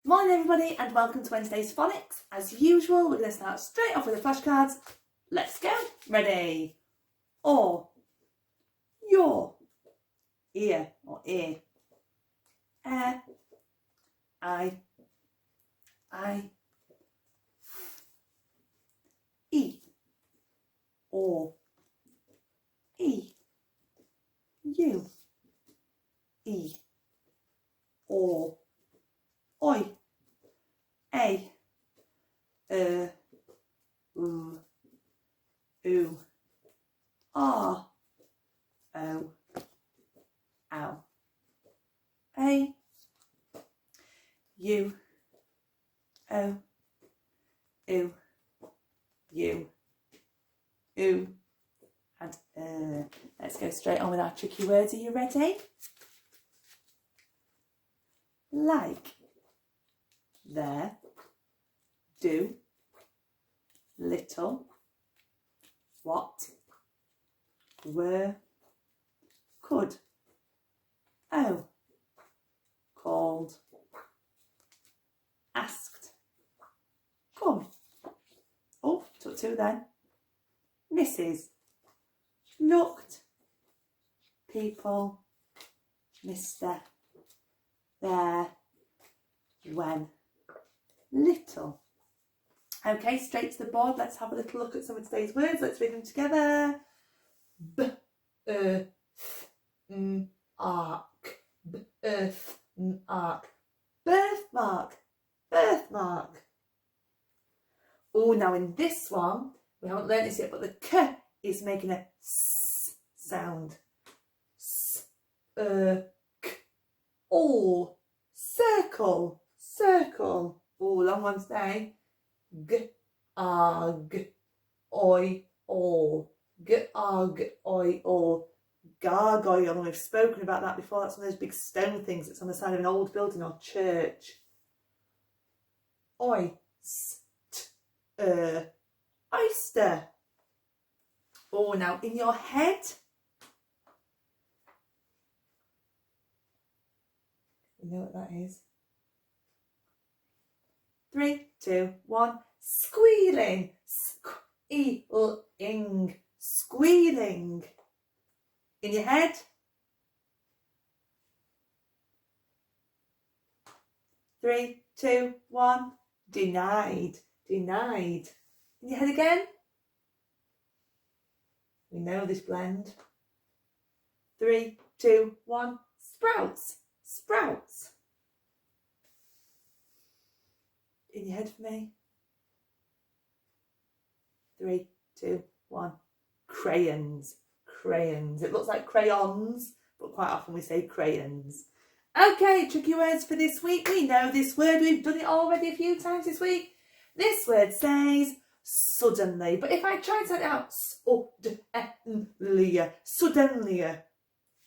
Morning everybody and welcome to Wednesday's Phonics. As usual, we're going to start straight off with the flashcards. Let's go. Ready? Or, your, ear or ear. I, e, or, e, you, e, or, oi, a, oo, ah, o, ow, a, you, o, oo, you, oo, and let's go straight on with our tricky words. Are you ready? Like, there, do, little, what, were, could, oh, called, asked, come, oh, took two then, Mrs, looked, people, Mr, there, when, little. Okay, straight to the board. Let's have a little look at some of today's words. Let's read them together. Arc, arc, birthmark, birthmark. Oh, now in this one, we haven't learned this yet, but the k is making a s sound. All, circle, circle. Oh, long one today. G-arg, oi, all. G-arg, oi, all. Gargoyle, and we've spoken about that before. That's one of those big stone things that's on the side of an old building or church. Oi, oyster. Oh, now in your head. You know what that is? 3, 2, 1. Squealing. Squealing. Squealing. In your head. 3, 2, 1. Denied. Denied. In your head again. We know this blend. 3, 2, 1. Sprouts. Sprouts. In your head for me. 3, 2, 1. Crayons. Crayons. It looks like crayons, but quite often we say crayons. Okay, tricky words for this week. We know this word. We've done it already a few times this week. This word says suddenly. But if I try to say it out, suddenly,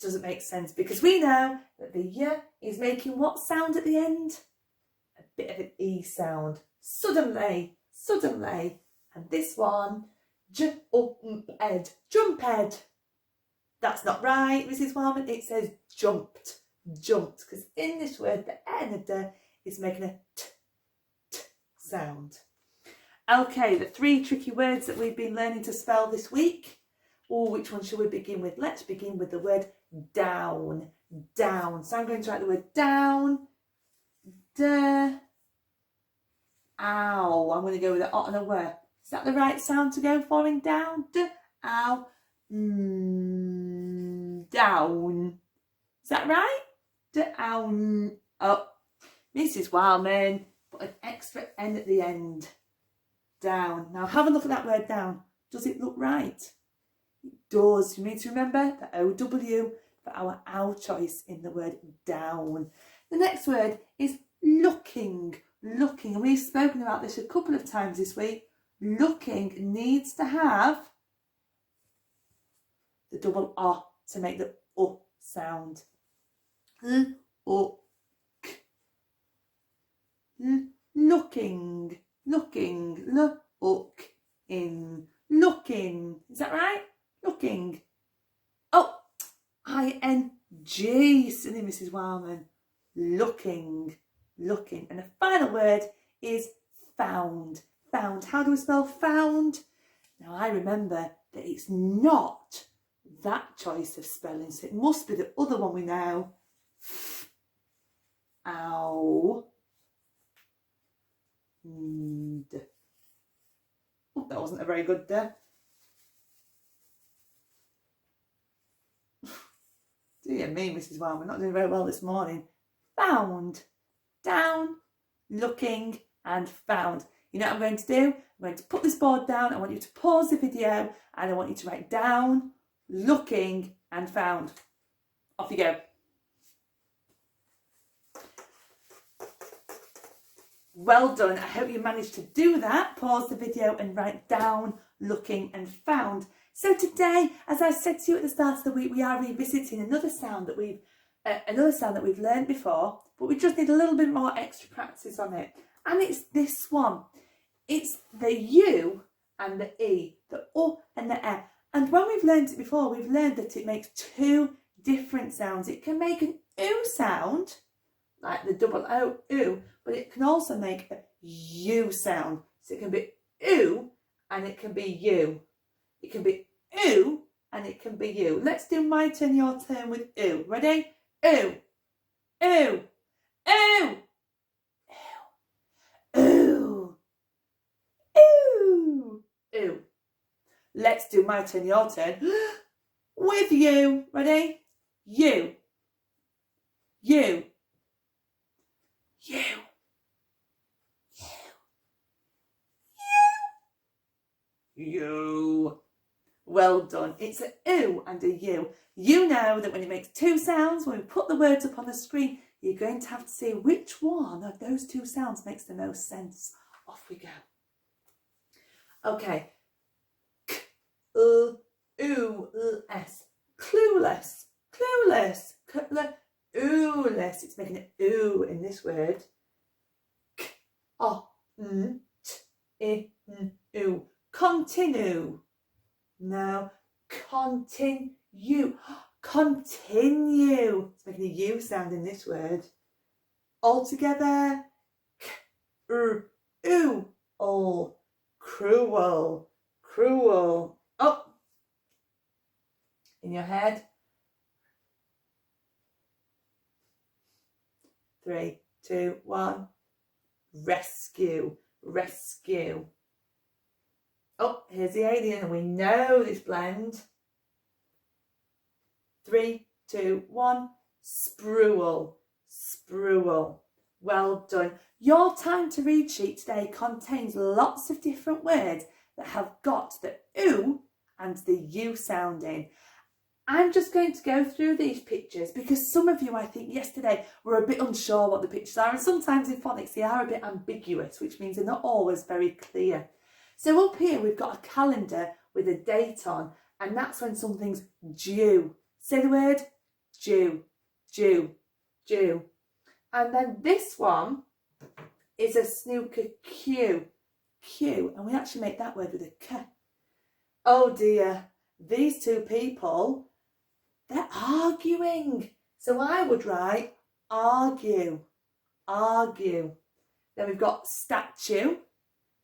doesn't make sense because we know that the y is making what sound at the end? A bit of an E sound. Suddenly, suddenly. And this one, jumped, jumped. That's not right, Mrs. Warman. It says jumped, jumped. Because in this word, the N of the is making a t sound. Okay, the 3 tricky words that we've been learning to spell this week. Oh, which one should we begin with? Let's begin with the word down. Down. So I'm going to write the word down. Ow. I'm going to go with an O and a W. Is that the right sound to go for in down? Ow. Down. Is that right? Down. Oh, Mrs. Wildman, put an extra N at the end. Down. Now have a look at that word down. Does it look right? It does. You need to remember the OW for our ow choice in the word down. The next word is looking. Looking. And we've spoken about this a couple of times this week. Looking needs to have the double O to make the U sound. Look. Looking. Looking. Look. In. Looking. Is that right? Looking. Oh, ING, silly Mrs. Wildman. Looking. looking. And the final word is found. Found. How do we spell found? Now I remember that it's not that choice of spelling, so it must be the other one we know. Ow. Oh, that wasn't a very good Dear me, Mrs. Wild, we're not doing very well this morning. Found. Down, looking, and found. You know what I'm going to do? I'm going to put this board down. I want you to pause the video and I want you to write down, looking, and found. Off you go. Well done. I hope you managed to do that. Pause the video and write down, looking, and found. So today, as I said to you at the start of the week, we are revisiting another sound that we've learned before, but we just need a little bit more extra practice on it. And it's this one. It's the U and the E, the U and the E. And when we've learned it before, we've learned that it makes two different sounds. It can make an U sound, like the double O, U, but it can also make a U sound. So it can be U and it can be U. It can be U and it can be U. Let's do my turn, your turn with U. Ready? U, U, U, U, U, U. Let's do my turn, your turn with you. Ready? U, U, U, U. Well done. It's a U and a U. You know that when it makes two sounds, when we put the words up on the screen, you're going to have to see which one of those two sounds makes the most sense. Off we go. Okay. K, U, S. Clueless. Clueless. Ooless. It's making an oo in this word. K, o, n, t, I, n, oo. Continue. Now, continue. Continue. It's making a U sound in this word. All together. K, oo. All. Cruel. Cruel. Up. In your head. 3, 2, 1. Rescue. Rescue. Oh, here's the alien, and we know this blend. 3, 2, 1. Spruel. Spruel. Well done. Your time to read sheet today contains lots of different words that have got the oo and the u sound in. I'm just going to go through these pictures because some of you, I think, yesterday were a bit unsure what the pictures are, and sometimes in phonics they are a bit ambiguous, which means they're not always very clear. So up here we've got a calendar with a date on, and that's when something's due. Say the word due, due, due. And then this one is a snooker cue, cue, and we actually make that word with a k. Oh dear, these two people, they're arguing. So I would write argue, argue. Then we've got statue,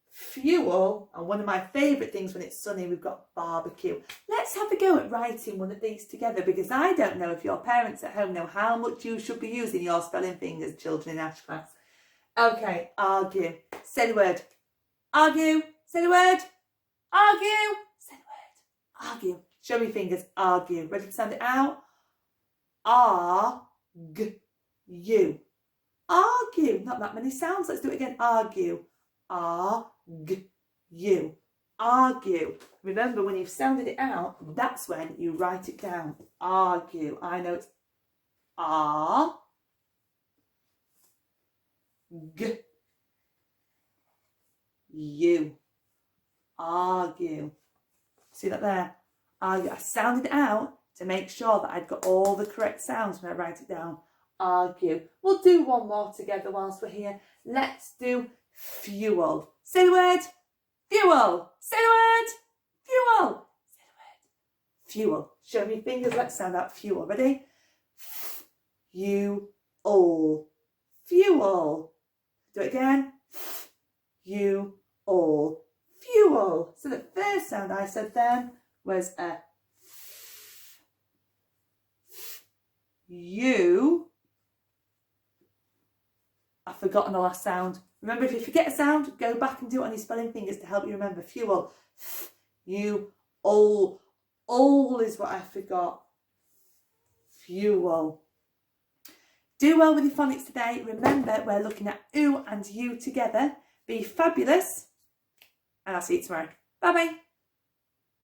fuel, and one of my favourite things when it's sunny, we've got barbecue. Let's have a go at writing one of these together, because I don't know if your parents at home know how much you should be using your spelling fingers, children in Ash class. Okay, argue. Say the word. Argue. Say the word. Argue. Say the word. Argue. Show me fingers. Argue. Ready to sound it out? R-G-U. Argue. Not that many sounds. Let's do it again. Argue. R-G-U. Argue. Remember, when you've sounded it out, that's when you write it down. Argue. I know it's R-G-U. Argue. See that there? Argue. I sounded it out to make sure that I'd got all the correct sounds when I write it down. Argue. We'll do one more together whilst we're here. Let's do fuel. Say the word. Fuel. Say the word. Fuel. Say the word. Fuel. Show me fingers. Let's sound out fuel. Ready? Fuel. fuel. Do it again. You all. Fuel. So the first sound I said then was a you. I've forgotten the last sound. Remember, if you forget a sound, go back and do it on your spelling fingers to help you remember. Fuel. You all. All is what I forgot. Fuel. Do well with your phonics today. Remember, we're looking at oo and you together. Be fabulous. And I'll see you tomorrow. Bye bye.